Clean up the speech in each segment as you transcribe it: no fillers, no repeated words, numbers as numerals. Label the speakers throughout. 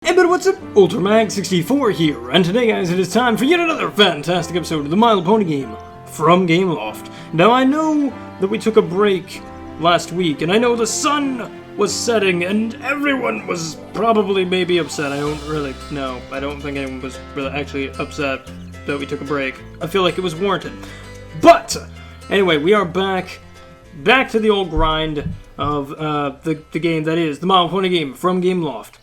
Speaker 1: Hey, but what's up? Ultramag64 here, and today, guys, it is time for yet another fantastic episode of the My Little Pony game from Gameloft. Now, I know that we took a break last week, and I know the sun was setting, and everyone was probably maybe upset. I don't really know. I don't think anyone was really actually upset that we took a break. I feel like it was warranted. But, anyway, we are back to the old grind of the game that is the My Little Pony game from Gameloft.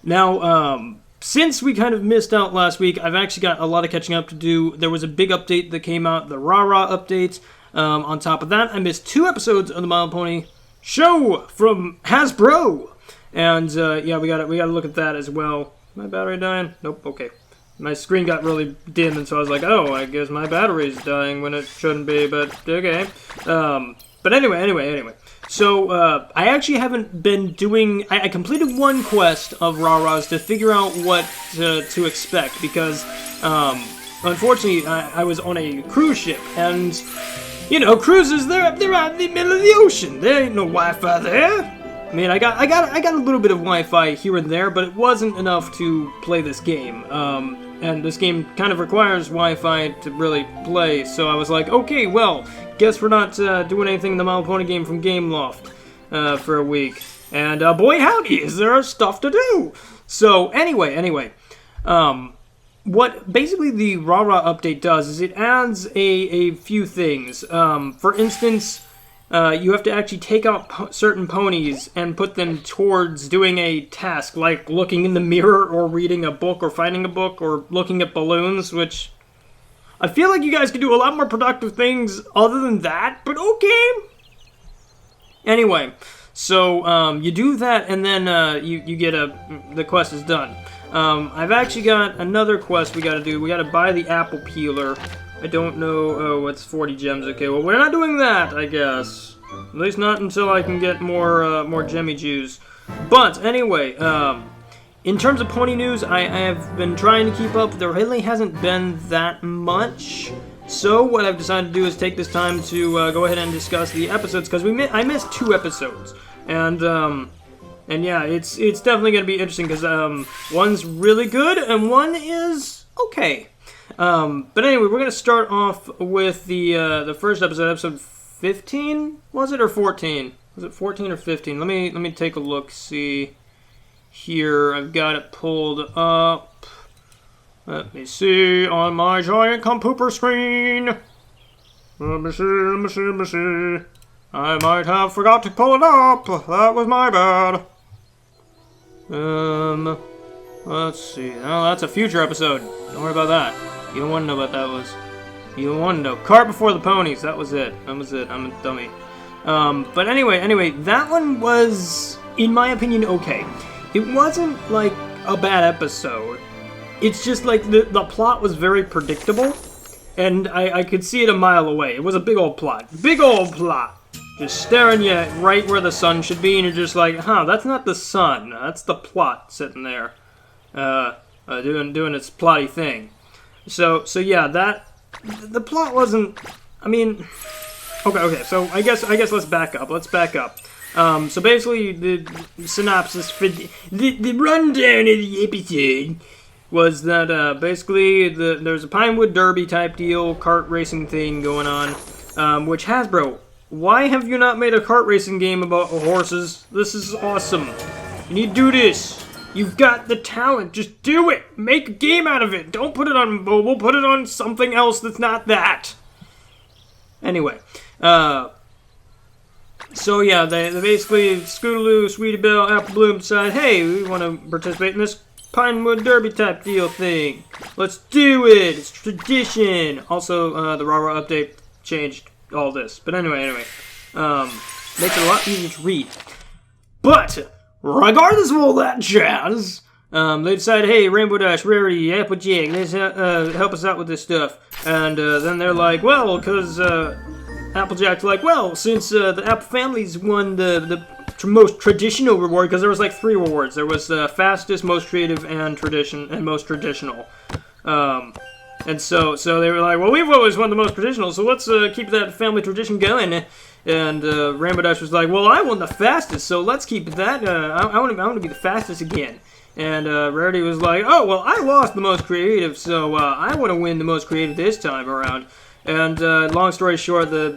Speaker 1: Now, since we kind of missed out last week, I've actually got a lot of catching up to do. There was a big update that came out, the RaRa update. On top of that, I missed 2 episodes of the My Little Pony show from Hasbro. And, yeah, we gotta look at that as well. Is my battery dying? Nope, okay. My screen got really dim, and so I was like, oh, I guess my battery's dying when it shouldn't be, but okay. But anyway. So, I actually haven't been doing... I completed one quest of RaRa's to figure out what to expect, because, unfortunately, I was on a cruise ship, and, you know, cruises, they're out in the middle of the ocean. There ain't no Wi-Fi there. I mean, I got a little bit of Wi-Fi here and there, but it wasn't enough to play this game. And this game kind of requires Wi-Fi to really play, so I was like, okay, well, guess we're not doing anything in the My Little Pony game from Gameloft for a week. And boy howdy, is there stuff to do! So, anyway, what basically the RaRa update does is it adds a few things. For instance, you have to actually take out certain ponies and put them towards doing a task, like looking in the mirror or reading a book or finding a book or looking at balloons, which I feel like you guys could do a lot more productive things other than that, but okay. Anyway, so you do that and then you get the quest is done. I've actually got another quest we gotta do. We gotta buy the apple peeler. I don't know, oh, it's 40 gems, okay, well, we're not doing that, I guess. At least not until I can get more Gemmy Jews. But, anyway, in terms of pony news, I have been trying to keep up. There really hasn't been that much. So, what I've decided to do is take this time to go ahead and discuss the episodes, because I missed 2 episodes. And yeah, it's definitely going to be interesting, because one's really good, and one is okay. But anyway, we're gonna start off with the first episode 15, was it, or 14? Was it 14 or 15? Let me take a look, see here. I've got it pulled up. Let me see on my giant compooper screen. Let me see. I might have forgot to pull it up. That was my bad. Let's see. Oh, that's a future episode. Don't worry about that. You don't want to know what that was. You don't want to know. Cart before the ponies. That was it. I'm a dummy. But anyway, that one was, in my opinion, okay. It wasn't, like, a bad episode. It's just, like, the plot was very predictable. And I could see it a mile away. It was a big old plot. Big old plot. Just staring you right where the sun should be, and you're just like, huh, that's not the sun. That's the plot sitting there. Doing its plotty thing. So yeah, the plot wasn't, I mean, okay, so I guess let's back up. So basically, the synopsis for the rundown of the episode was that, basically, there's a Pinewood Derby type deal, kart racing thing going on, which Hasbro, why have you not made a kart racing game about horses? This is awesome. You need to do this. You've got the talent. Just do it. Make a game out of it. Don't put it on mobile. Put it on something else that's not that. Anyway. So yeah, they basically, Scootaloo, Sweetie Belle, Apple Bloom decide, hey, we want to participate in this Pinewood Derby type deal thing. Let's do it. It's tradition. Also, the RaRa update changed all this. But anyway. Makes it a lot easier to read. But regardless of all that jazz, they decided, hey, Rainbow Dash, Rarity, Applejack, let's help us out with this stuff. And then they're like, well, because Applejack's like, well, since the Apple families won the most traditional reward, because there was like 3 rewards. There was fastest, most creative, and most traditional. And so they were like, well, we've always won the most traditional, so let's keep that family tradition going. And Rainbow Dash was like, well, I won the fastest, so let's keep that. I want to be the fastest again. And Rarity was like, oh, well, I lost the most creative, so I want to win the most creative this time around. And long story short, the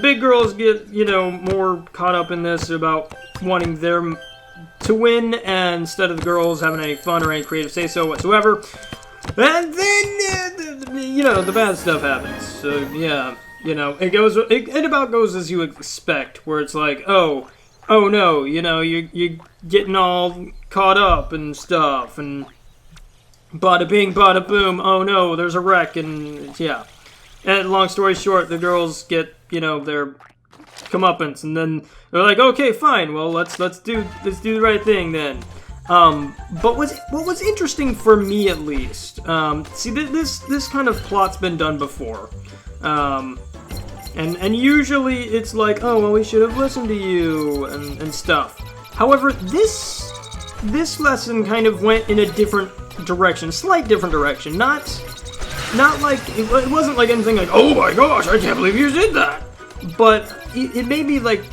Speaker 1: big girls get, you know, more caught up in this about wanting them to win, and instead of the girls having any fun or any creative say-so whatsoever. And then, you know, the bad stuff happens. So, yeah, you know, it about goes as you expect, where it's like, oh no, you know, you're getting all caught up and stuff, and bada bing, bada boom, oh no, there's a wreck, and yeah. And long story short, the girls get, you know, their comeuppance, and then they're like, okay, fine, well, let's do the right thing then. But what was interesting for me, at least, see, this kind of plot's been done before, and usually it's like, oh, well, we should have listened to you, and stuff. However, this lesson kind of went in a different direction, a slight different direction, not like, it wasn't like anything like, oh my gosh, I can't believe you did that, but it made me like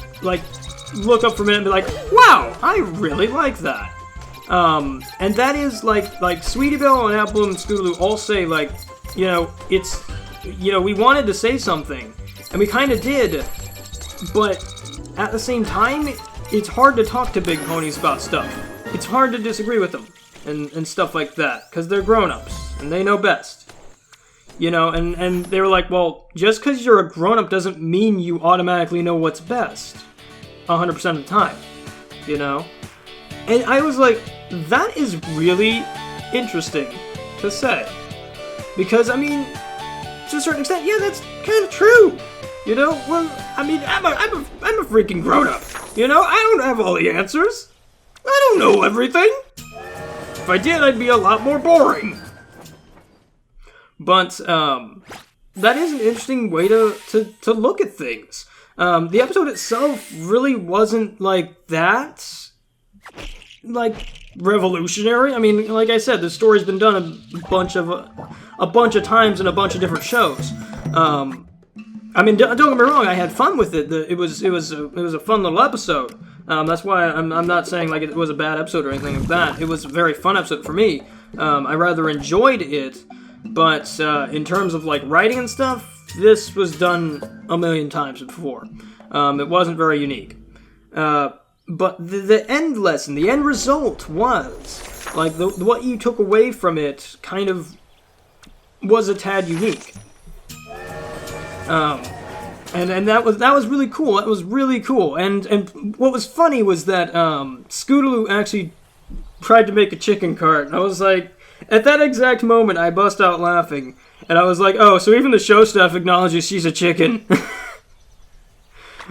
Speaker 1: look up for a minute and be like, wow, I really like that. And that is like Sweetie Belle and Apple and Scootaloo all say, like, you know, it's, you know, we wanted to say something, and we kind of did, but at the same time, it's hard to talk to big ponies about stuff. It's hard to disagree with them and stuff like that, because they're grown-ups, and they know best. You know, and they were like, well, just because you're a grown-up doesn't mean you automatically know what's best 100% of the time, you know? And I was like, that is really interesting to say. Because, I mean, to a certain extent, yeah, that's kind of true. You know, well, I mean, I'm a freaking grown-up. You know, I don't have all the answers. I don't know everything. If I did, I'd be a lot more boring. But, that is an interesting way to look at things. The episode itself really wasn't like that, like, revolutionary. I mean, like I said, the story's been done a bunch of times in a bunch of different shows. I mean, don't get me wrong, I had fun with it. It was a fun little episode. That's why I'm not saying like it was a bad episode or anything like that. It was a very fun episode for me. I rather enjoyed it, but in terms of like writing and stuff, this was done a million times before. It wasn't very unique. But the end lesson, the end result was, like, what you took away from it kind of was a tad unique. And that was really cool. That was really cool. And what was funny was that Scootaloo actually tried to make a chicken cart. And I was like, at that exact moment, I bust out laughing. And I was like, oh, so even the show staff acknowledges she's a chicken.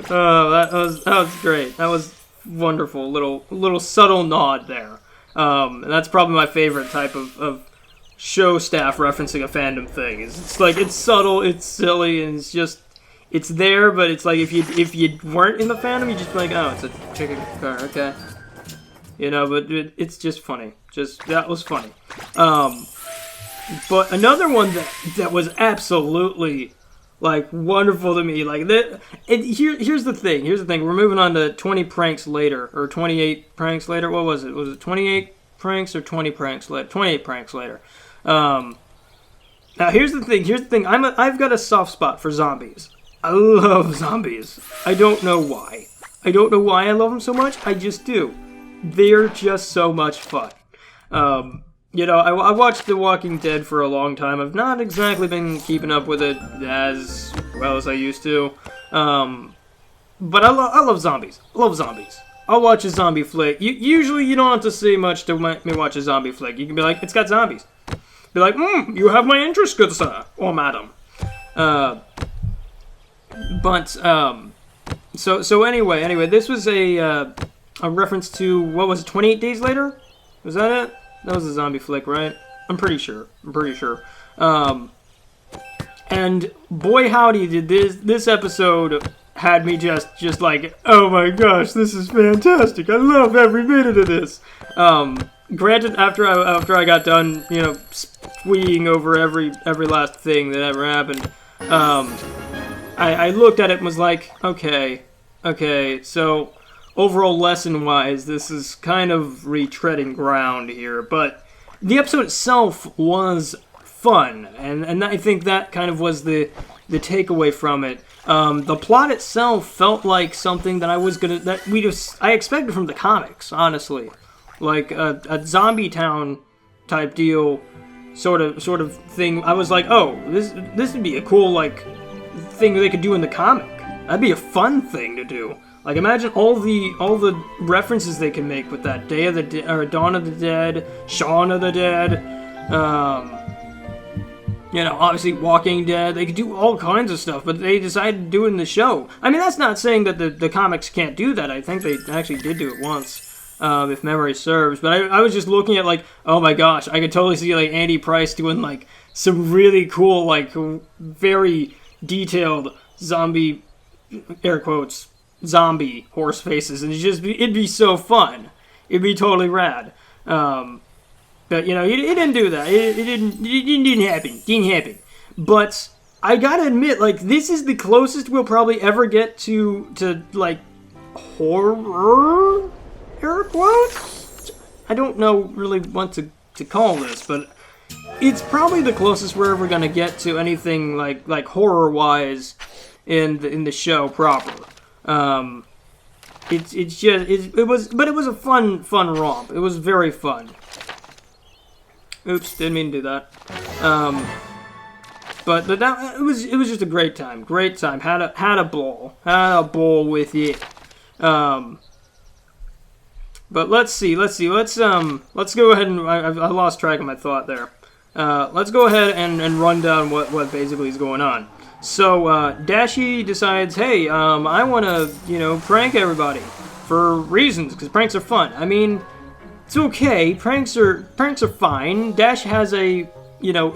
Speaker 1: Oh, that was great. That was wonderful. Little subtle nod there. And that's probably my favorite type of show staff referencing a fandom thing. It's like, it's subtle, it's silly, and it's there, but it's like if you weren't in the fandom, you'd just be like, oh, it's a chicken car, okay. You know, but it's just funny. That was funny. But another one that was absolutely, like, wonderful to me, like, that, and here's the thing, we're moving on to 20 pranks later, or 28 pranks later, what was it? Was it 28 pranks or 20 pranks later? 28 pranks later. Now here's the thing, I've got a soft spot for zombies. I love zombies. I don't know why. I love them so much, I just do. They're just so much fun. You know, I watched The Walking Dead for a long time. I've not exactly been keeping up with it as well as I used to. But I love zombies. I love zombies. I'll watch a zombie flick. Usually you don't have to say much to make me watch a zombie flick. You can be like, it's got zombies. Be like, you have my interest, good sir, or madam. So anyway, this was a reference to, what was it, 28 Days Later? Was that it? That was a zombie flick, right? I'm pretty sure. And boy howdy did this episode had me just like, oh my gosh, this is fantastic. I love every minute of this. Granted, after I got done, you know, squeeing over every last thing that ever happened, I looked at it and was like, okay, so overall lesson-wise, this is kind of retreading ground here, but the episode itself was fun, and I think that kind of was the takeaway from it. The plot itself felt like something that I expected from the comics, honestly, like a zombie town type deal, sort of thing. I was like, oh, this would be a cool like thing they could do in the comic. That'd be a fun thing to do. Like, imagine all the references they can make with that Dawn of the Dead, Shaun of the Dead, obviously Walking Dead. They could do all kinds of stuff, but they decided to do it in the show. I mean, that's not saying that the comics can't do that. I think they actually did do it once, if memory serves. But I was just looking at, like, oh my gosh, I could totally see, like, Andy Price doing, like, some really cool, like, very detailed zombie, air quotes, zombie horse faces, and it'd be so fun. It'd be totally rad. But he didn't do that. It didn't happen. But I gotta admit, like, this is the closest we'll probably ever get to like horror, air quotes. I don't know really what to call this, but it's probably the closest we're ever gonna get to anything like horror wise in the show proper. It was a fun romp. It was very fun. Oops, didn't mean to do that. But that it was just a great time. Had a ball with it. But let's see. Let's go ahead and I lost track of my thought there. Let's go ahead and run down what basically is going on. So, Dashi decides, hey, I want to, prank everybody for reasons, because pranks are fun. I mean, it's okay. Pranks are fine. Dash has a,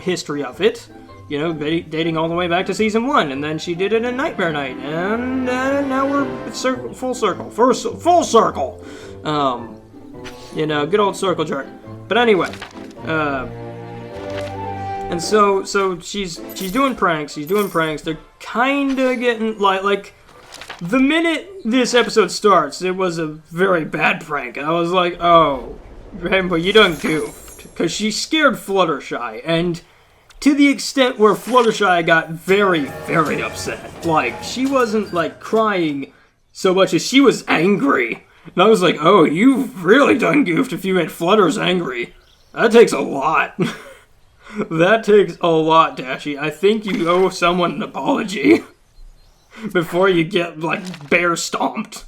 Speaker 1: history of it. Dating all the way back to season 1, and then she did it in Nightmare Night, and now we're full circle. Full circle. Good old circle jerk. But anyway, and so she's doing pranks. They're kind of getting like the minute this episode starts, it was a very bad prank. I was like, oh, Rainbow, you done goofed, because she scared Fluttershy, and to the extent where Fluttershy got very, very upset. Like, she wasn't like crying so much as she was angry, and I was like, oh, you've really done goofed if you made Flutters angry. That takes a lot. That takes a lot, Dashi. I think you owe someone an apology before you get, like, bear stomped.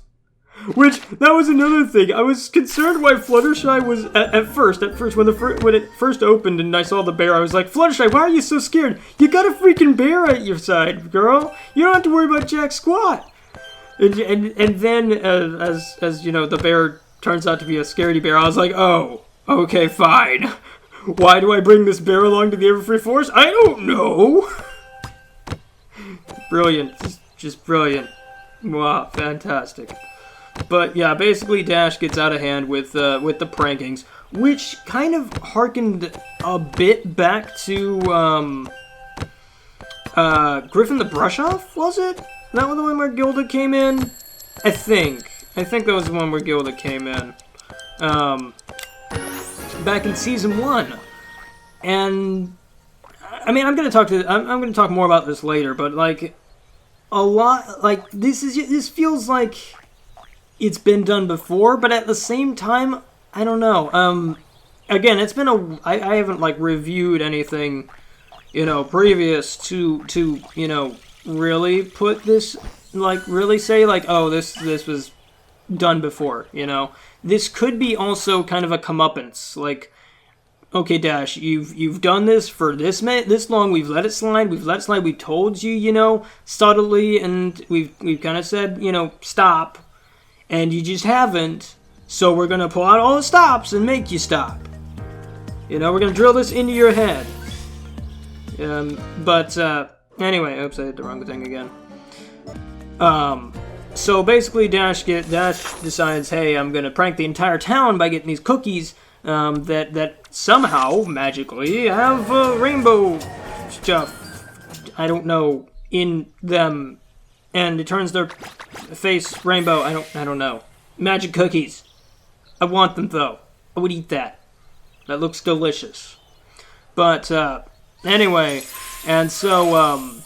Speaker 1: Which, that was another thing. I was concerned why Fluttershy was, at first, when it first opened and I saw the bear, I was like, Fluttershy, why are you so scared? You got a freaking bear at your side, girl. You don't have to worry about jack squat. And then, as the bear turns out to be a scaredy bear, I was like, oh, okay, fine. Why do I bring this bear along to the Everfree Forest? I don't know. Brilliant. Just brilliant. Wow, fantastic. But yeah, basically Dash gets out of hand with the prankings, which kind of harkened a bit back to Griffin the Brush-Off, was it? That was the one where Gilda came in? I think that was the one where Gilda came in. Back in season 1, and I mean, I'm gonna talk more about this later, but like a lot, like this feels like it's been done before, but at the same time, I don't know. Again, it's been I haven't like reviewed anything, previous to really put this, like really say like, oh, this was done before, This could be also kind of a comeuppance, like, okay, Dash, you've done this for this long, we've let it slide, we've told you, subtly, and we've kind of said, stop, and you just haven't, so we're gonna pull out all the stops and make you stop. We're gonna drill this into your head. Anyway, oops, I hit the wrong thing again. So basically, Dash decides, hey, I'm gonna prank the entire town by getting these cookies that somehow magically have rainbow stuff, I don't know, in them, and it turns their face rainbow. I don't know. Magic cookies. I want them, though. I would eat that. That looks delicious. But, anyway, and so,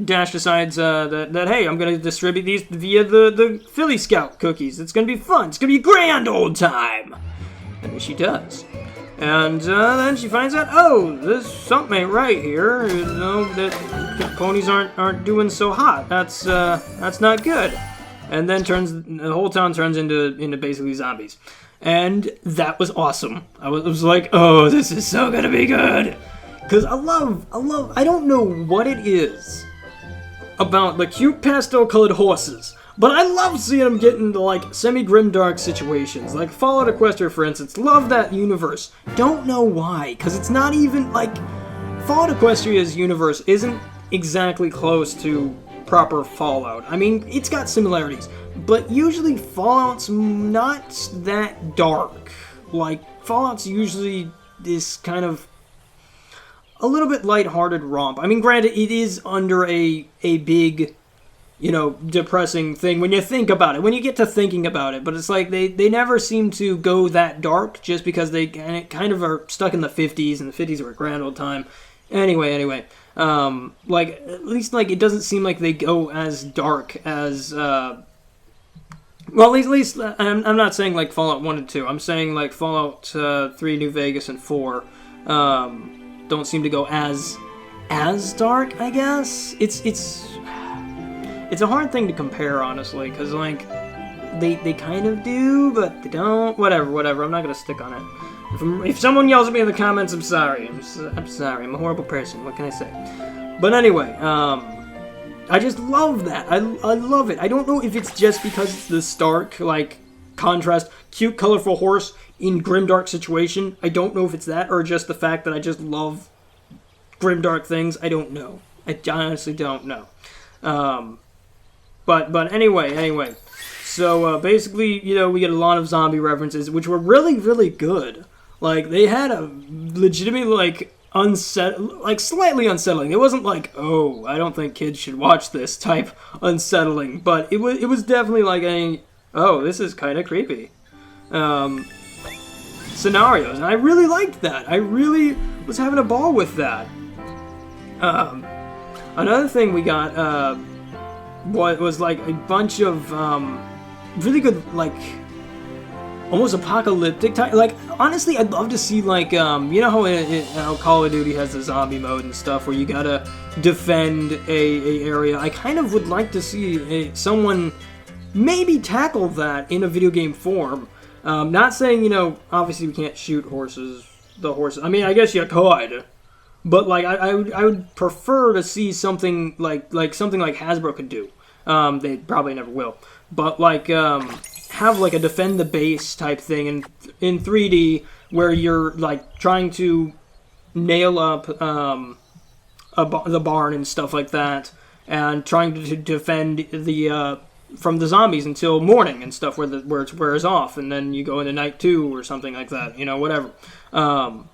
Speaker 1: Dash decides that hey, I'm going to distribute these via the Philly Scout cookies. It's going to be fun. It's going to be a grand old time. And she does. And then she finds out, oh, there's something ain't right here. You know, that ponies aren't doing so hot. That's not good. And then the whole town turns into basically zombies. And that was awesome. I was like, oh, this is so gonna be good. Because I don't know what it is about the cute pastel-colored horses, but I love seeing them get into, like, semi-grimdark situations. Like Fallout Equestria, for instance. Love that universe. Don't know why, because it's not even, like... Fallout Equestria's universe isn't exactly close to proper Fallout. I mean, it's got similarities, but usually Fallout's not that dark. Like, Fallout's usually this kind of a little bit lighthearted romp. I mean, granted, it is under a big, you know, depressing thing when you think about it, when you get to thinking about it, but it's like they never seem to go that dark just because they kind of are stuck in the 50s, and the 50s were a grand old time. Anyway, like, at least, like, it doesn't seem like they go as dark as, well, at least, I'm not saying, like, Fallout 1 and 2, I'm saying, like, Fallout 3, New Vegas, and 4, don't seem to go as dark, I guess. It's a hard thing to compare, honestly, because, like, they kind of do, but they don't. Whatever. I'm not gonna stick on it. If someone yells at me in the comments, I'm sorry. I'm sorry. I'm a horrible person. What can I say? But anyway, I just love that. I love it. I don't know if it's just because it's the stark, like, contrast, cute, colorful horse in grimdark situation. I don't know if it's that, or just the fact that I just love grimdark things. I don't know. I honestly don't know. But anyway. So basically, you know, we get a lot of zombie references, which were really, really good. Like, they had a legitimately, like, slightly unsettling. It wasn't like, oh, I don't think kids should watch this type unsettling, but it was definitely like oh, this is kind of creepy scenarios, and I really liked that. I really was having a ball with that. Another thing we got was like a bunch of really good, like, almost apocalyptic type. Like, honestly, I'd love to see, like, you know how Call of Duty has the zombie mode and stuff where you gotta defend a area. I kind of would like to see someone maybe tackle that in a video game form. Not saying, you know, obviously we can't shoot the horses. I mean, I guess you could, but, like, I would prefer to see something like something like Hasbro could do. They probably never will, but, like, have, like, a defend the base type thing in 3D where you're, like, trying to nail up the barn and stuff like that, and trying to defend the from the zombies until morning and stuff where it wears off, and then you go into night 2 or something like that, you know, whatever. But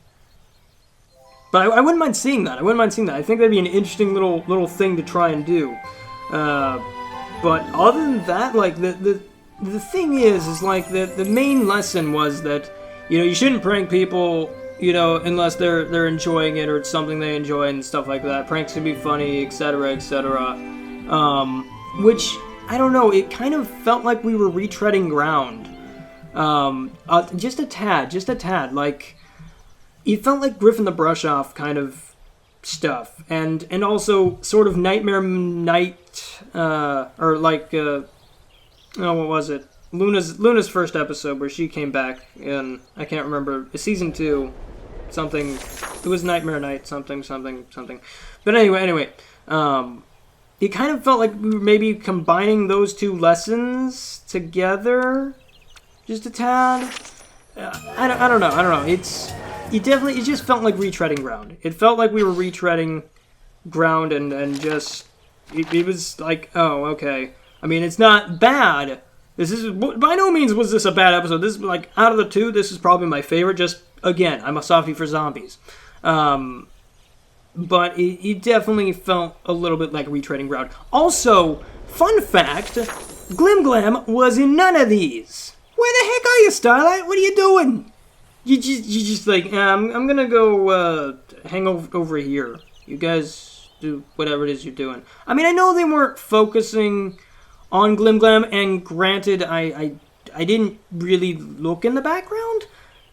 Speaker 1: I wouldn't mind seeing that. I think that'd be an interesting little thing to try and do. But other than that, like, the thing is like, the main lesson was that, you know, you shouldn't prank people, you know, unless they're enjoying it or it's something they enjoy and stuff like that. Pranks can be funny, etc., etc. Which, I don't know, it kind of felt like we were retreading ground. Just a tad. Like, it felt like Griffin the Brush-Off kind of stuff. And also sort of Nightmare Night, or like, what was it? Luna's first episode where she came back in, I can't remember, season 2, something, it was Nightmare Night, something. But anyway, it kind of felt like we were maybe combining those two lessons together, just a tad. I don't know. It just felt like retreading ground. It felt like we were retreading ground, and just it was like, oh, okay. I mean, it's not bad. This is, by no means was this a bad episode. This is, like, out of the two, this is probably my favorite. Just, again, I'm a softie for zombies. But it definitely felt a little bit like retreading ground. Also, fun fact, Glim was in none of these. Where the heck are you, Starlight? What are you doing? You just like, I'm gonna go hang over here. You guys do whatever it is you're doing. I mean, I know they weren't focusing on Glim, and granted, I didn't really look in the background,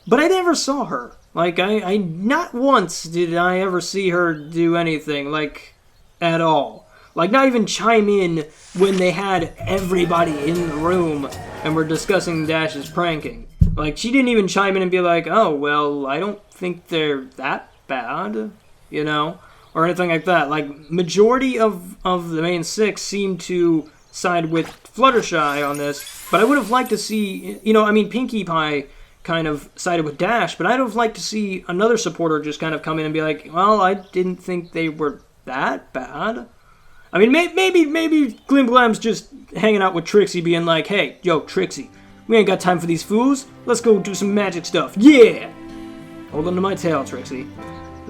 Speaker 1: but I never saw her. Like, I not once did I ever see her do anything, like, at all. Like, not even chime in when they had everybody in the room and were discussing Dash's pranking. Like, she didn't even chime in and be like, oh, well, I don't think they're that bad, you know? Or anything like that. Like, majority of the main six seem to side with Fluttershy on this, but I would have liked to see, you know, I mean, Pinkie Pie kind of sided with Dash, but I'd have liked to see another supporter just kind of come in and be like, well, I didn't think they were that bad. I mean, maybe Glim's just hanging out with Trixie being like, hey, yo, Trixie, we ain't got time for these fools. Let's go do some magic stuff. Yeah! Hold on to my tail, Trixie.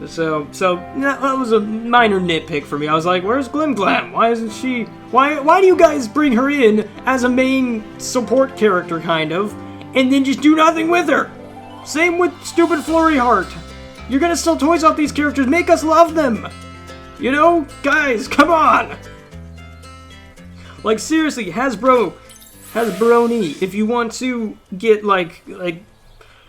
Speaker 1: So that was a minor nitpick for me. I was like, where's Glim? Why isn't she... Why do you guys bring her in as a main support character, kind of, and then just do nothing with her? Same with stupid Flurry Heart. You're gonna sell toys off these characters. Make us love them. You know? Guys, come on! Like, seriously, Hasbroni, if you want to get, like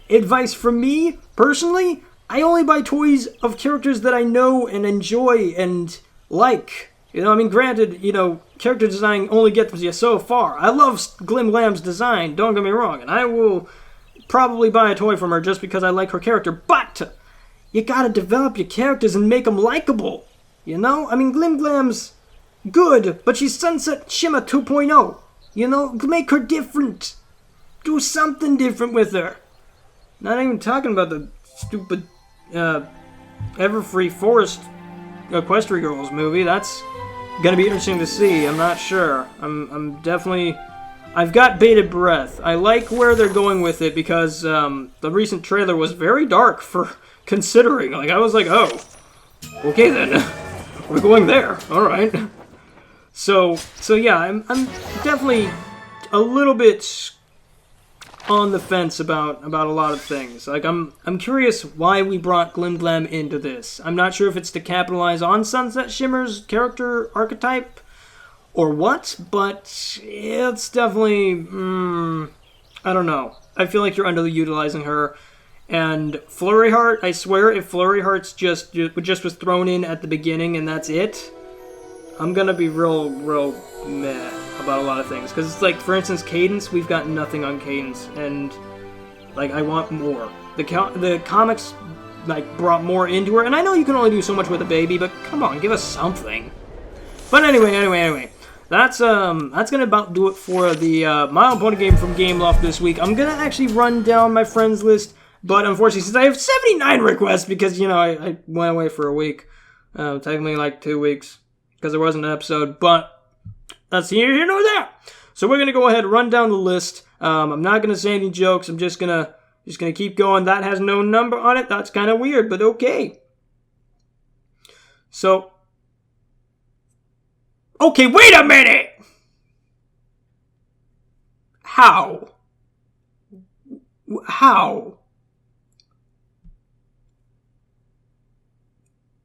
Speaker 1: advice from me, personally, I only buy toys of characters that I know and enjoy and like. You know, I mean, granted, you know, character design only gets you so far. I love Glim's design, don't get me wrong, and I will probably buy a toy from her just because I like her character, but you gotta develop your characters and make them likable. You know? I mean, Glim's good, but she's Sunset Shimmer 2.0. You know? Make her different. Do something different with her. Not even talking about the stupid Everfree Forest Equestria Girls movie. That's gonna be interesting to see. I'm not sure. I'm definitely... I've got bated breath. I like where they're going with it because the recent trailer was very dark for considering. Like, I was like, oh, okay then. We're going there. All right. So yeah, I'm definitely a little bit on the fence about a lot of things. Like, I'm curious why we brought Glim into this. I'm not sure if it's to capitalize on Sunset Shimmer's character archetype or what, but it's definitely I don't know. I feel like you're underutilizing her. And Flurry Heart, I swear, if Flurry Heart's just was thrown in at the beginning and that's it, I'm gonna be real meh about a lot of things. Because it's like, for instance, Cadence, we've got nothing on Cadence, and like, I want more. The comics like brought more into her, and I know you can only do so much with a baby, but come on, give us something. But anyway. That's gonna about do it for the My Little Pony game from Gameloft this week. I'm gonna actually run down my friends list. But unfortunately, since I have 79 requests, because, you know, I went away for a week, technically like 2 weeks, because there wasn't an episode, but that's here nor there. So we're going to go ahead and run down the list. I'm not going to say any jokes. I'm just going to keep going. That has no number on it. That's kind of weird, but okay. So, okay, wait a minute! How?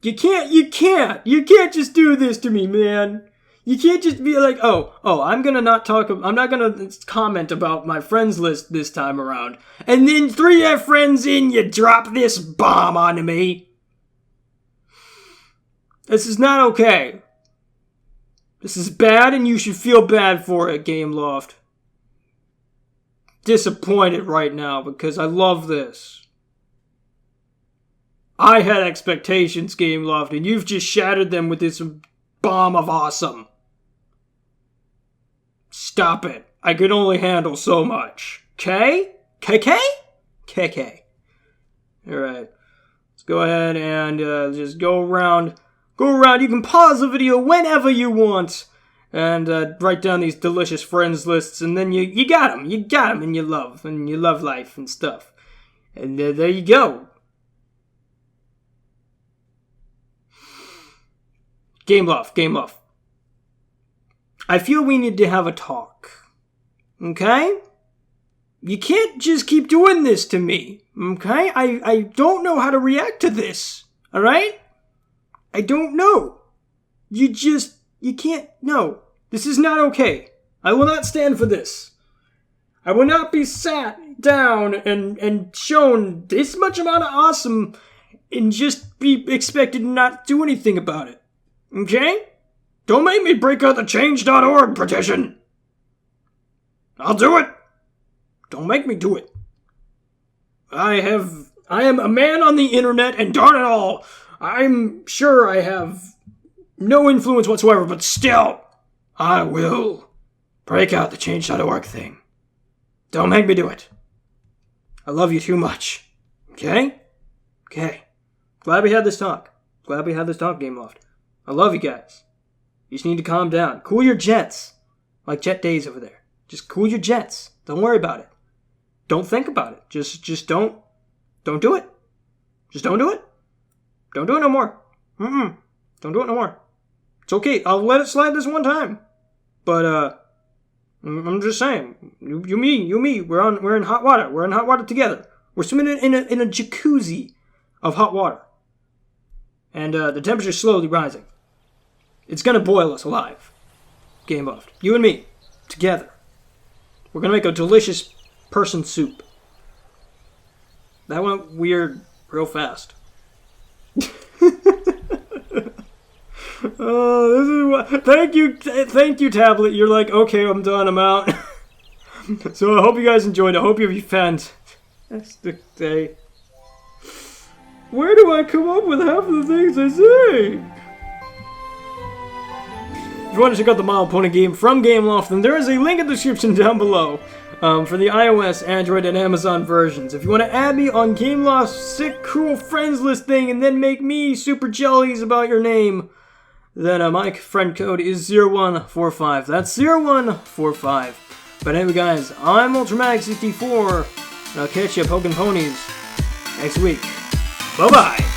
Speaker 1: You can't just do this to me, man. You can't just be like, oh, I'm not gonna comment about my friends list this time around. And then 3 friends in, you drop this bomb onto me. This is not okay. This is bad and you should feel bad for it, Gameloft. Disappointed right now because I love this. I had expectations, Gameloft, and you've just shattered them with this bomb of awesome. Stop it. I can only handle so much. KK? Alright. Let's go ahead and just go around. You can pause the video whenever you want. And write down these delicious friends lists. And then you got them. You got them in your love. And your love life and stuff. And there you go. Gameloft. I feel we need to have a talk. Okay? You can't just keep doing this to me. Okay? I don't know how to react to this. Alright? I don't know. You can't, no. This is not okay. I will not stand for this. I will not be sat down and shown this much amount of awesome and just be expected to not do anything about it. Okay? Don't make me break out the change.org petition. I'll do it. Don't make me do it. I am a man on the internet, and darn it all, I'm sure I have no influence whatsoever, but still, I will break out the change.org thing. Don't make me do it. I love you too much. Okay? Okay. Glad we had this talk. Game Loft. I love you guys. You just need to calm down. Cool your jets. Like Jet Days over there. Just cool your jets. Don't worry about it. Don't think about it. Just don't do it. Just don't do it. Don't do it no more. Don't do it no more. It's okay. I'll let it slide this one time. But, I'm just saying. You, me. We're in hot water. We're in hot water together. We're swimming in a jacuzzi of hot water. And, the temperature's slowly rising. It's gonna boil us alive. Game Loft. You and me. Together. We're gonna make a delicious person soup. That went weird real fast. Oh, this is what. Thank you, tablet. You're like, okay, I'm done, I'm out. So I hope you guys enjoyed. I hope you have a fantastic day. Where do I come up with half of the things I say? If you want to check out the My Little Pony game from Gameloft, then there is a link in the description down below for the iOS, Android, and Amazon versions. If you want to add me on Gameloft's sick, cool friends list thing and then make me super jellies about your name, then my friend code is 0145. That's 0145. But anyway, guys, I'm Ultramag64, and I'll catch you poking ponies next week. Bye-bye!